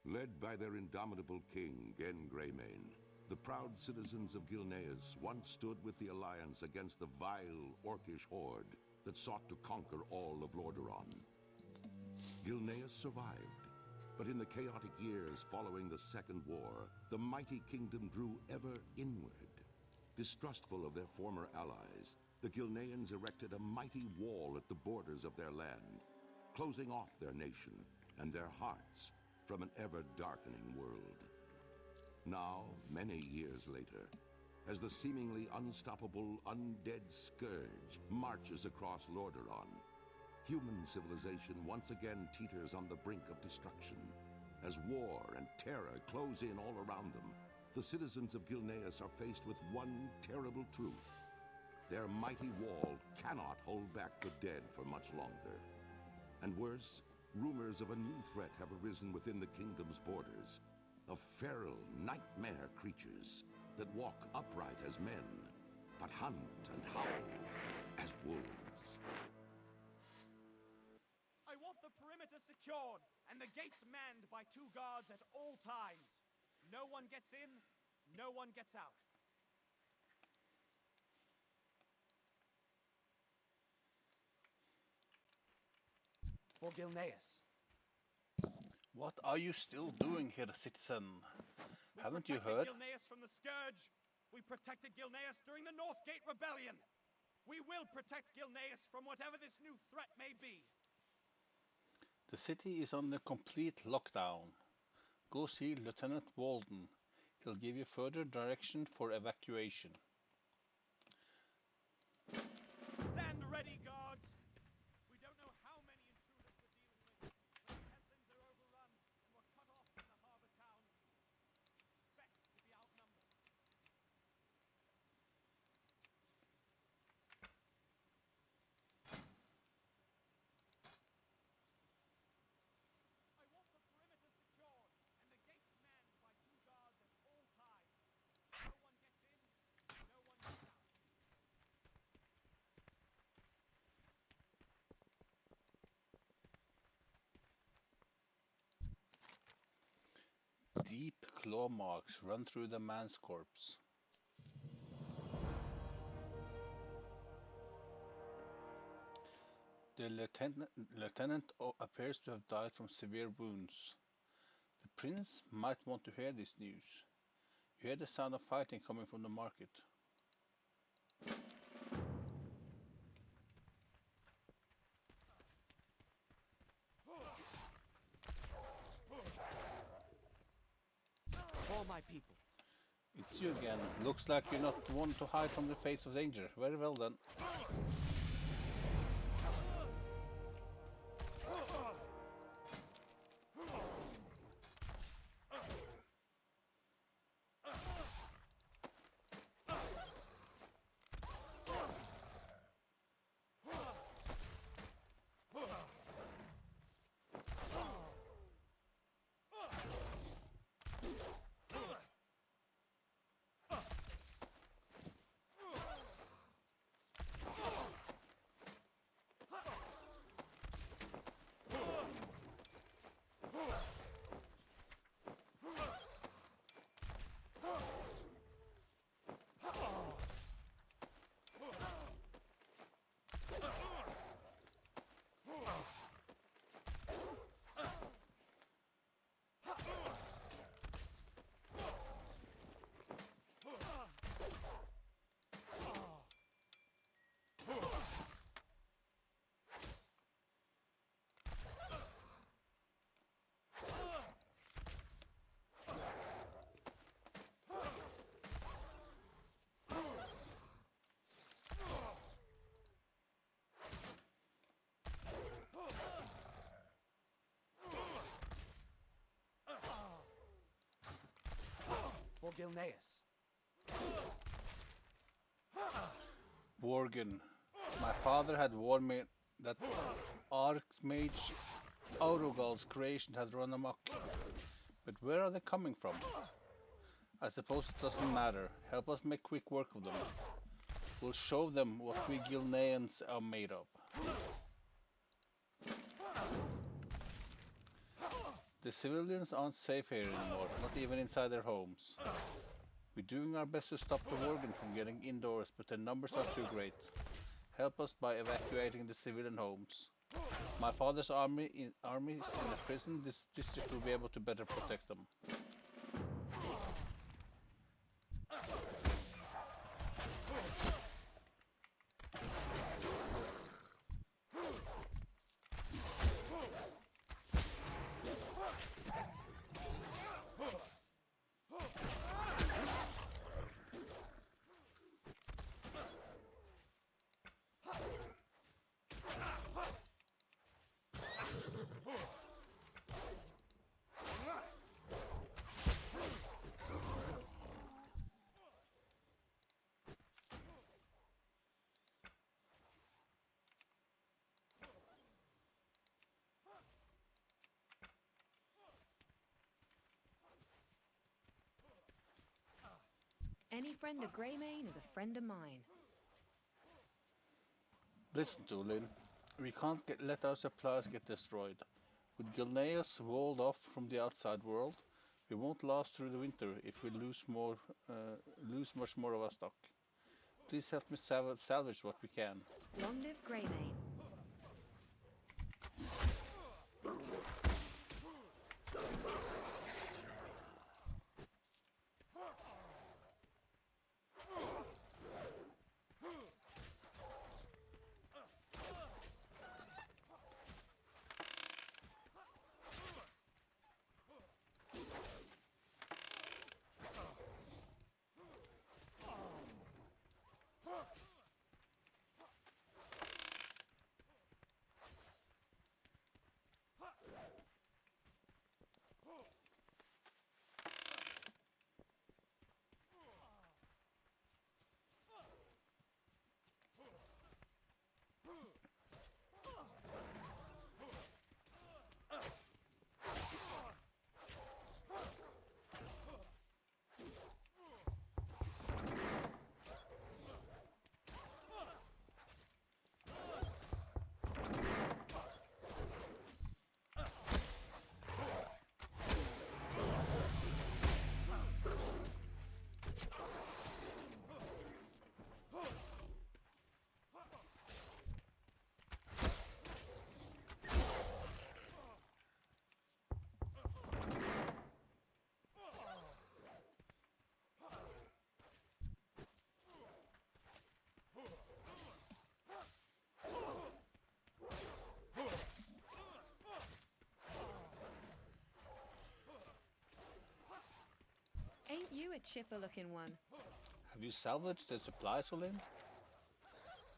Led by their indomitable king, Gen Greymane, the proud citizens of Gilneas once stood with the Alliance against the vile, orcish horde that sought to conquer all of Lordaeron. Gilneas survived, but in the chaotic years following the Second War, the mighty kingdom drew ever inward. Distrustful of their former allies, the Gilneans erected a mighty wall at the borders of their land, closing off their nation and their hearts from an ever-darkening world. Now, many years later, as the seemingly unstoppable undead scourge marches across Lordaeron, human civilization once again teeters on the brink of destruction. As war and terror close in all around them, the citizens of Gilneas are faced with one terrible truth. Their mighty wall cannot hold back the dead for much longer. And worse, rumors of a new threat have arisen within the kingdom's borders, of feral nightmare creatures that walk upright as men, but hunt and howl as wolves. I want the perimeter secured and the gates manned by 2 guards at all times. No one gets in, no one gets out. For Gilneas. What are you still doing here, citizen? Haven't you heard? We protected Gilneas from the Scourge. We protected Gilneas during the Northgate Rebellion. We will protect Gilneas from whatever this new threat may be. The city is under complete lockdown. Go see Lieutenant Walden. He'll give you further direction for evacuation. Stand ready, guards. We don't know how many intruders we're dealing with. When the headlands are overrun and we're cut off from the harbor towns, expect to be outnumbered. I want the perimeter secured and the gates manned by 2 guards at all times. No one gets in, no one gets out. Deep claw marks run through the man's corpse. The lieutenant appears to have died from severe wounds. The prince might want to hear this news. You hear the sound of fighting coming from the market. All my people. It's you again. Looks like you're not one to hide from the face of danger. Very well then. For Gilneas. Worgen. My father had warned me that Archmage Aurogal's creation had run amok. But where are they coming from? I suppose it doesn't matter. Help us make quick work of them. We'll show them what we Gilneans are made of. The civilians aren't safe here anymore, not even inside their homes. We're doing our best to stop the Worgen from getting indoors, but their numbers are too great. Help us by evacuating the civilian homes. My father's army is in a prison. This district will be able to better protect them. Any friend of Greymane is a friend of mine. Listen, Tulin. We can't let our supplies get destroyed. With Gilneas walled off from the outside world, we won't last through the winter if we lose much more of our stock. Please help me salvage what we can. Long live Greymane. Ain't you a chipper-looking one? Have you salvaged the supplies, Olin?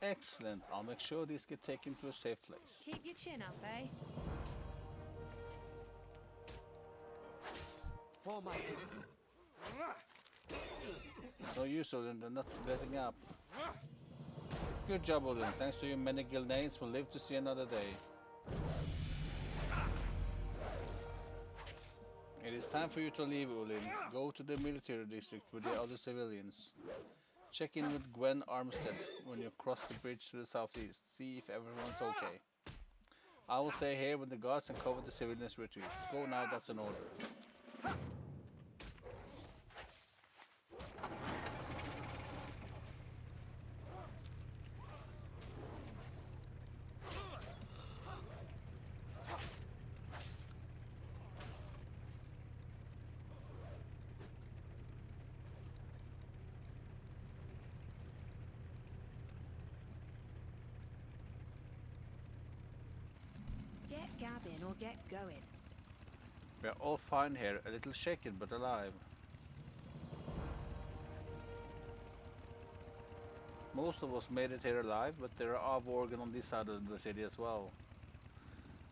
Excellent. I'll make sure these get taken to a safe place. Keep your chin up, eh? For my No use, Olin. They're not letting up. Good job, Olin. Thanks to you, many Gilneans will live to see another day. It is time for you to leave, Olin. Go to the military district with the other civilians. Check in with Gwen Armstead when you cross the bridge to the southeast. See if everyone's okay. I will stay here with the guards and cover the civilians' retreat. Go now, that's an order. Get gabbing or get going. We're all fine here, a little shaken but alive. Most of us made it here alive, but there are Worgen on this side of the city as well.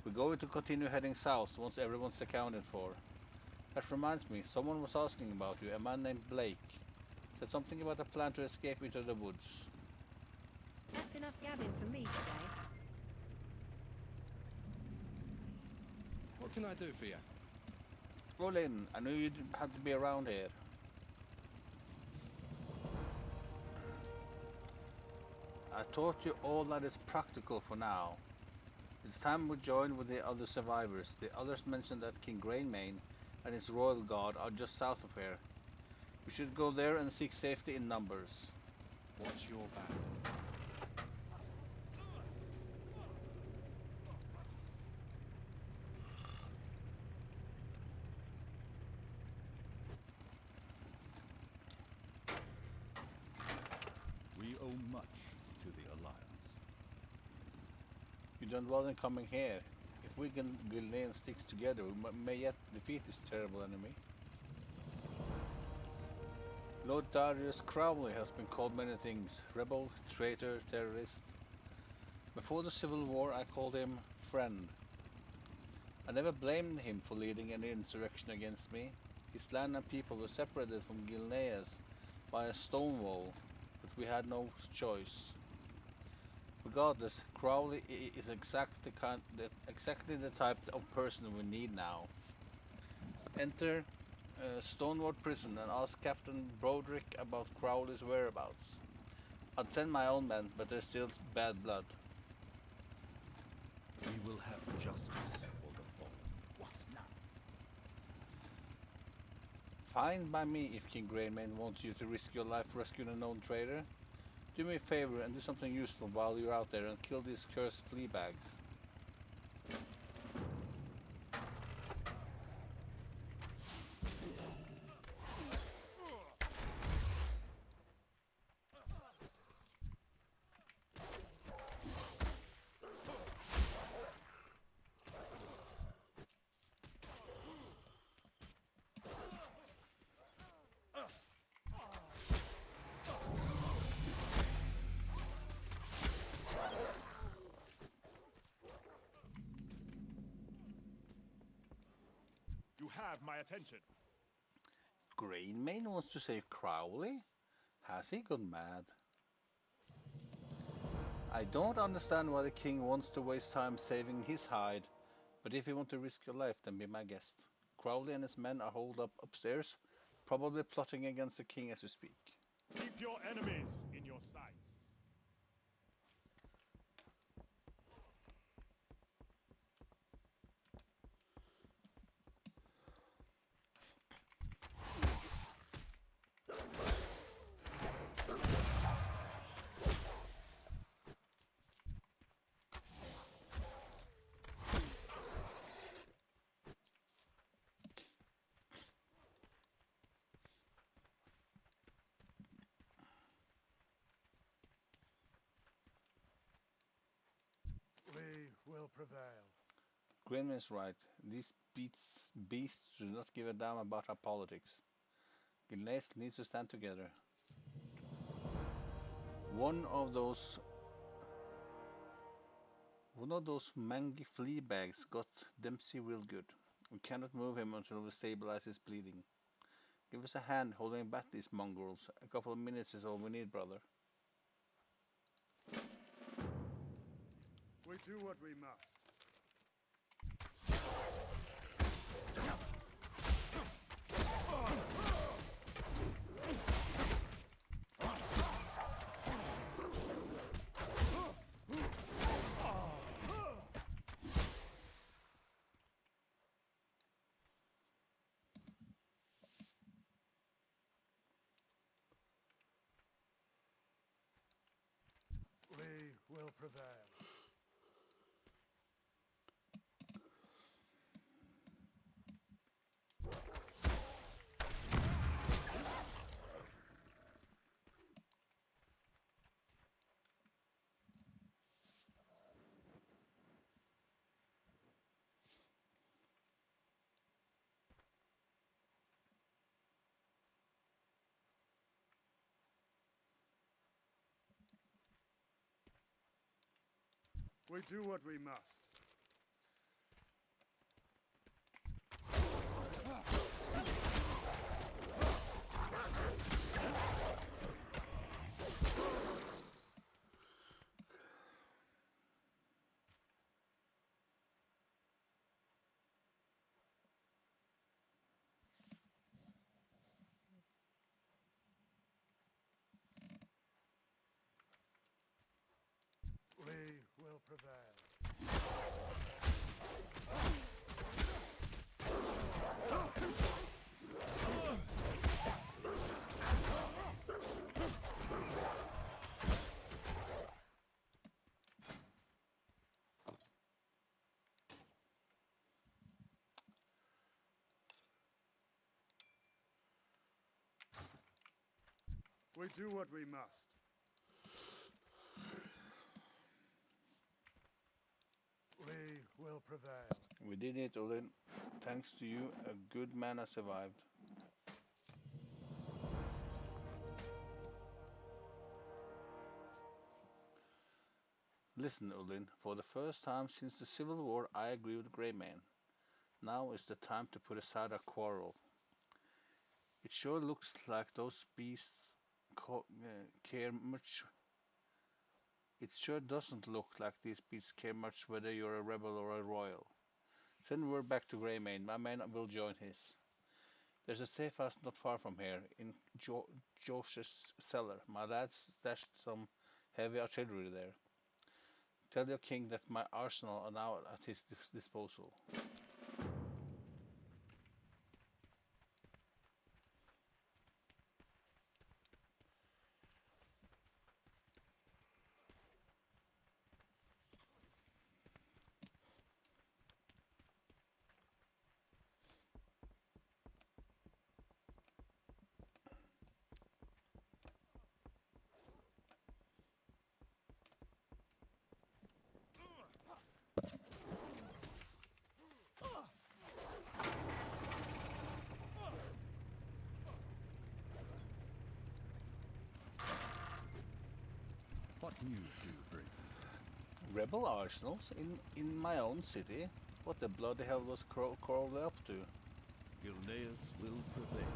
We're going to continue heading south once everyone's accounted for. That reminds me, someone was asking about you, a man named Blake. Said something about a plan to escape into the woods. That's enough gabbing for me today. What can I do for you? Roll in, I knew you didn't have to be around here. I taught you all that is practical for now. It's It's time we join with the other survivors. The others mentioned that King Greymane and his royal guard are just south of here. We should go there and seek safety in numbers. What's your band? We owe much to the Alliance. You done well in coming here. If we can Gilnean sticks together, we may yet defeat this terrible enemy. Lord Darius Crowley has been called many things. Rebel, traitor, terrorist. Before the Civil War I called him friend. I never blamed him for leading any insurrection against me. His land and people were separated from Gilneas by a stone wall, but we had no choice. Regardless, Crowley is exactly the type of person we need now. Enter Stonewall Prison and ask Captain Broderick about Crowley's whereabouts. I'd send my own men, but there's still bad blood. We will have justice for the fallen. What now? Fine by me if King Greymane wants you to risk your life rescuing a known traitor. Do me a favor and do something useful while you're out there and kill these cursed flea bags. You have my attention. Greymane wants to save Crowley? Has he gone mad? I don't understand why the king wants to waste time saving his hide, but if you want to risk your life, then be my guest. Crowley and his men are holed up upstairs, probably plotting against the king as we speak. Keep your enemies in your sights. We will prevail. Graymane's right. These beasts do not give a damn about our politics. Gilneas needs to stand together. One of those mangy flea bags got Dempsey real good. We cannot move him until we stabilize his bleeding. Give us a hand holding back these mongrels. A couple of minutes is all we need, brother. We do what we must. We will prevail. We do what we must. We will prevail. We do what we must. We will prevail. We did it, Odin. Thanks to you, a good man has survived. Listen, Odin, for the first time since the Civil War, I agree with Greyman. Now is the time to put aside our quarrel. It sure looks like those beasts care much. It sure doesn't look like these beasts care much whether you're a rebel or a royal. Send word back to Greymane. My men will join his. There's a safe house not far from here, in Josh's cellar. My lads stashed some heavy artillery there. Tell your king that my arsenal are now at his disposal. What news do you bring? Rebel arsenals in my own city? What the bloody hell was Corl up to? Gilneas will prevail.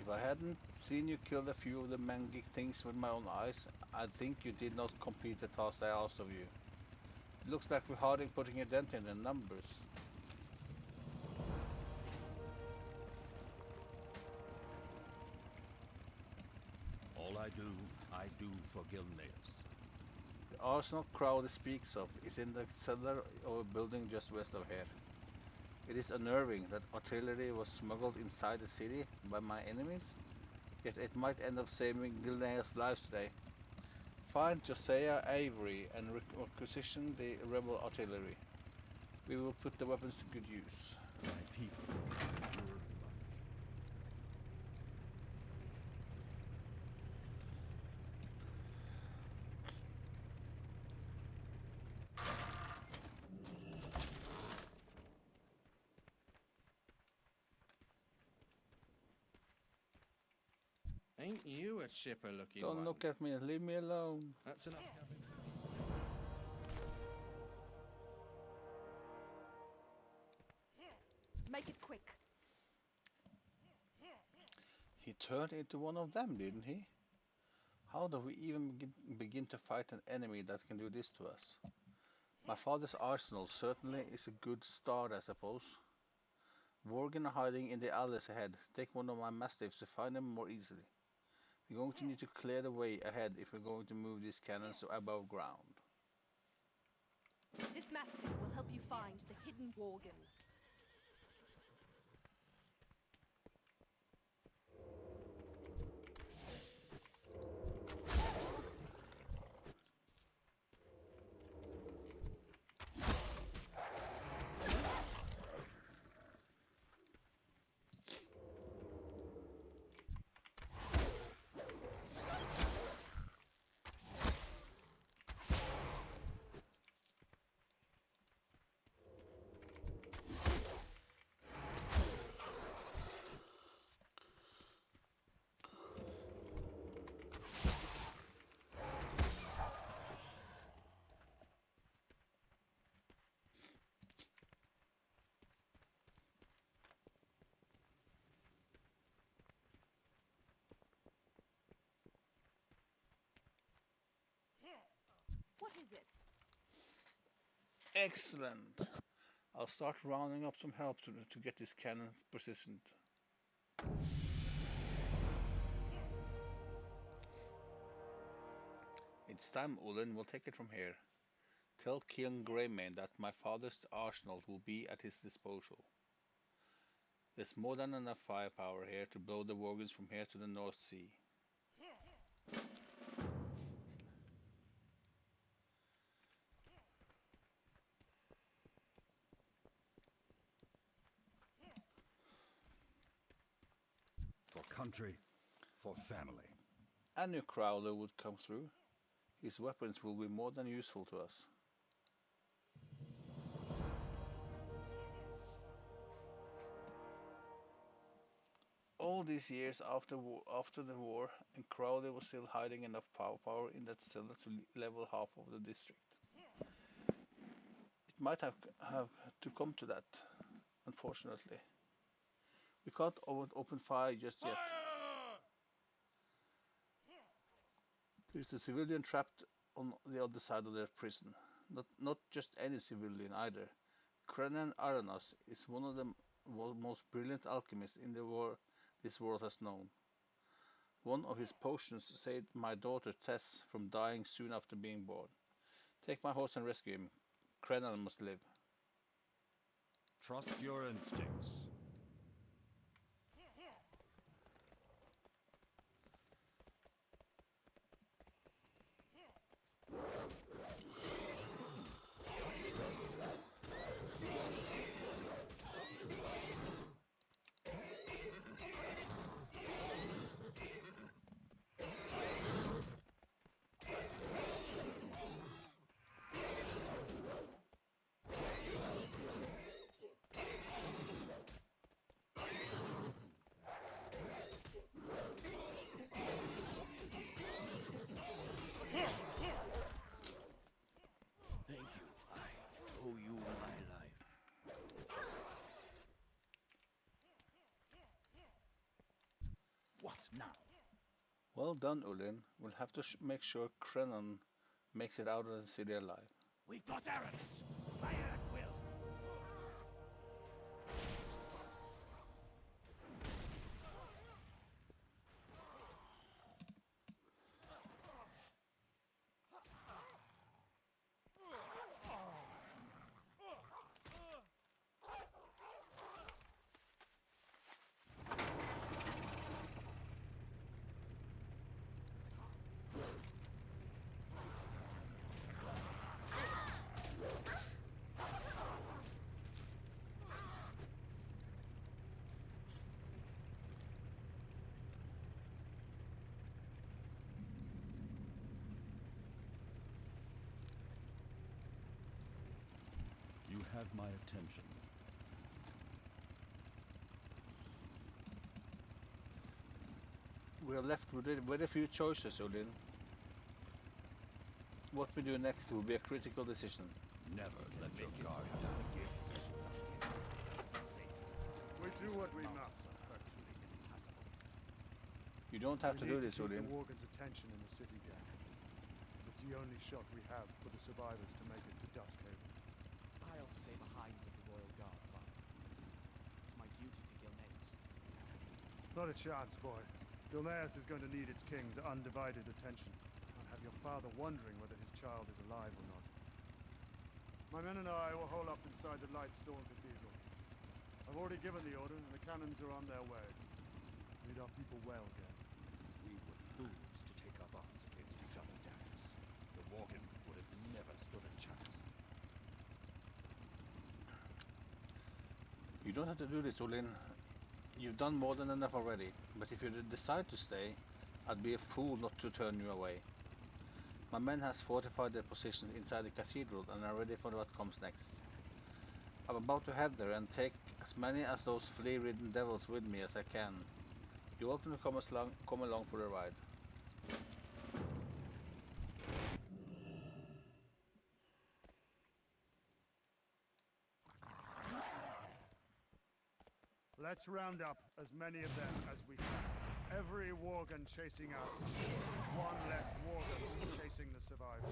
If I hadn't seen you kill a few of the mangic things with my own eyes, I'd think you did not complete the task I asked of you. It looks like we're hardly putting a dent in the numbers. All I do for Gilneas. The arsenal Crowley speaks of is in the cellar of a building just west of here. It is unnerving that artillery was smuggled inside the city by my enemies, yet it might end up saving Gilneas' lives today. Find Josiah Avery and requisition the rebel artillery. We will put the weapons to good use. My people endure much. Ain't you a chipper looking Don't one? look at me, leave me alone. That's enough. Make it quick. He turned into one of them, didn't he? How do we even begin to fight an enemy that can do this to us? My father's arsenal certainly is a good start, I suppose. Worgen are hiding in the alleys ahead. Take one of my mastiffs to find them more easily. We're going to need to clear the way ahead if we're going to move these cannons to above ground. This mastiff will help you find the hidden Worgen. What is it? Excellent! I'll start rounding up some help to get these cannons positioned. It's time, Olin. We'll take it from here. Tell King Greymane that my father's arsenal will be at his disposal. There's more than enough firepower here to blow the Worgens from here to the North Sea. country, for family. Any Crowler would come through. His weapons will be more than useful to us. All these years after the war, and Crowley was still hiding enough power in that cellar to level half of the district. It might have to come to that, unfortunately. We can't open fire just yet. There's a civilian trapped on the other side of the prison. Not just any civilian either. Krenan Aranas is one of the most brilliant alchemists in the war this world has known. One of his potions saved my daughter Tess from dying soon after being born. Take my horse and rescue him. Krenan must live. Trust your instincts. Thank you. I owe you my life. What now? Well done, Ulin. We'll have to make sure Krenan makes it out of the city alive. We've got arrows. Fire at will. You have my attention. We're left with very few choices, Ulin. What we do next will be a critical decision. Never let your guard down. We do what we must. You don't have to We do need this, to keep Ulin. the Worgen's attention in the city, Jack. It's the only shot we have for the survivors to make it to Duskhaven. I'll stay behind with the Royal Guard, Father. It's my duty to Gilneas. Not a chance, boy. Gilneas is going to need its king's undivided attention, and have your father wondering whether his child is alive or not. My men and I will hole up inside the Lightstone Cathedral. I've already given the order, and the cannons are on their way. Lead our people well, Garen. We were fools to take up arms against each other, Darius. The Worgen would have never stood a chance. You don't have to do this, Ulin. You've done more than enough already, but if you decide to stay, I'd be a fool not to turn you away. My men has fortified their positions inside the cathedral and are ready for what comes next. I'm about to head there and take as many as those flea-ridden devils with me as I can. You're welcome to come along for the ride. Let's round up as many of them as we can. Every Worgen chasing us. One less Worgen chasing the survivors.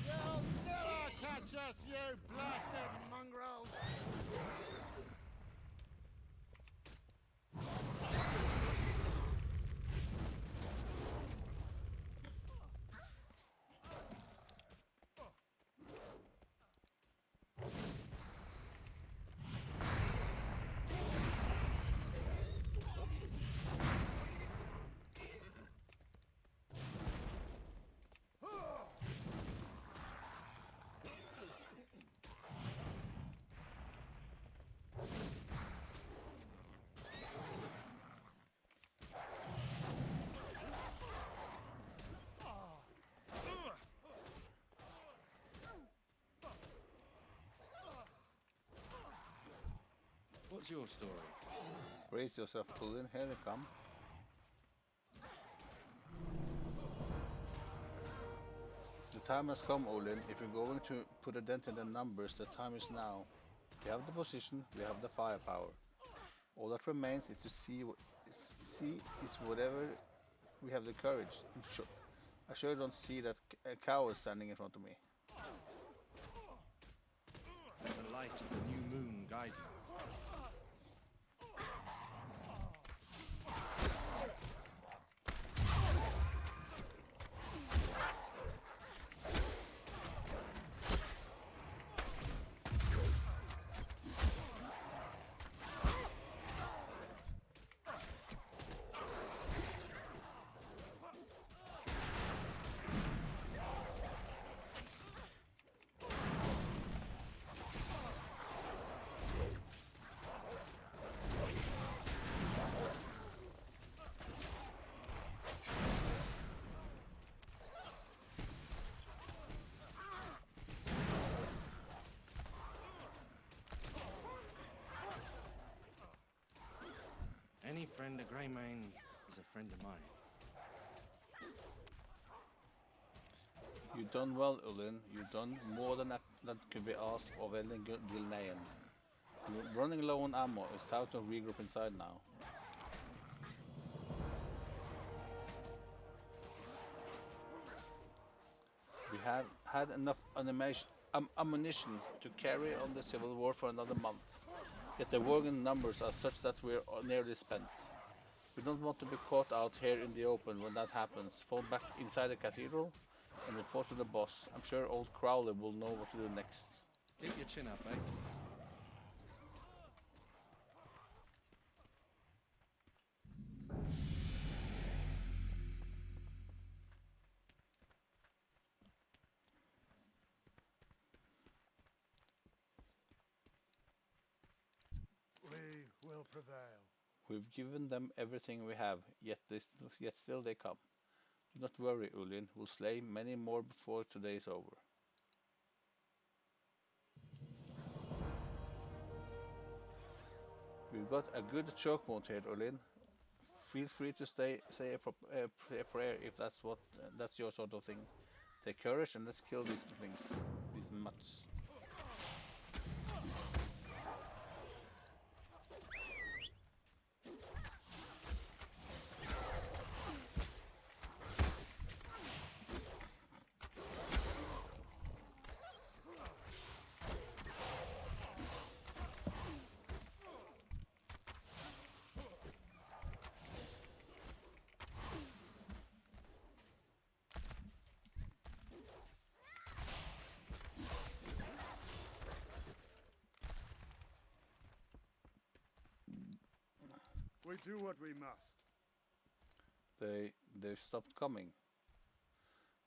You'll never catch us, you blasted mongrels! What's your story? Brace yourself, Olin. Here they come. The time has come, Olin. If you're going to put a dent in the numbers, the time is now. We have the position, we have the firepower. All that remains is to see is whatever we have the courage. I sure don't see that a coward standing in front of me. Let the light of the new moon guide you. Any friend of Greymane is a friend of mine. You've done well, Ulin. You've done more than that could be asked of any Gilnean. You're running low on ammo. It's time to regroup inside now. We have had enough ammunition to carry on the civil war for another month. Yet the Worgen numbers are such that we're nearly spent. We don't want to be caught out here in the open when that happens. Fall back inside the cathedral and report to the boss. I'm sure old Crowley will know what to do next. Keep your chin up, eh? We will prevail. We've given them everything we have, yet still they come. Do not worry, Ulin. We'll slay many more before today is over. We've got a good choke mount here, Ulin. Feel free to say a prayer if that's your sort of thing. Take courage and let's kill these things, these mutts. We do what we must. They've stopped coming.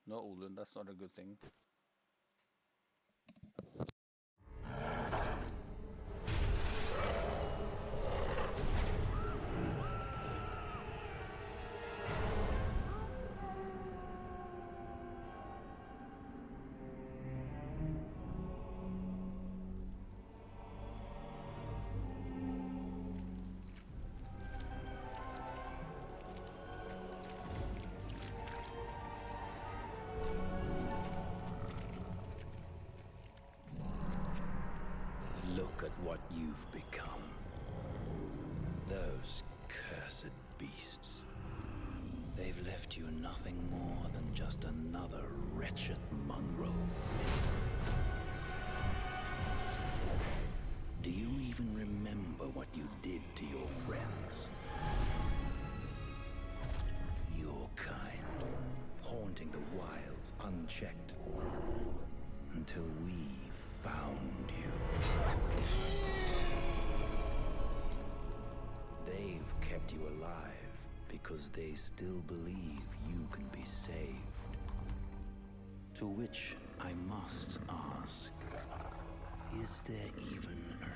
No, Olin, that's not a good thing. Look at what you've become. Those cursed beasts. They've left you nothing more than just another wretched mongrel. Do you even remember what you did to your friends? Your kind, haunting the wilds unchecked, until we found you. They've kept you alive because they still believe you can be saved. To which I must ask, is there even a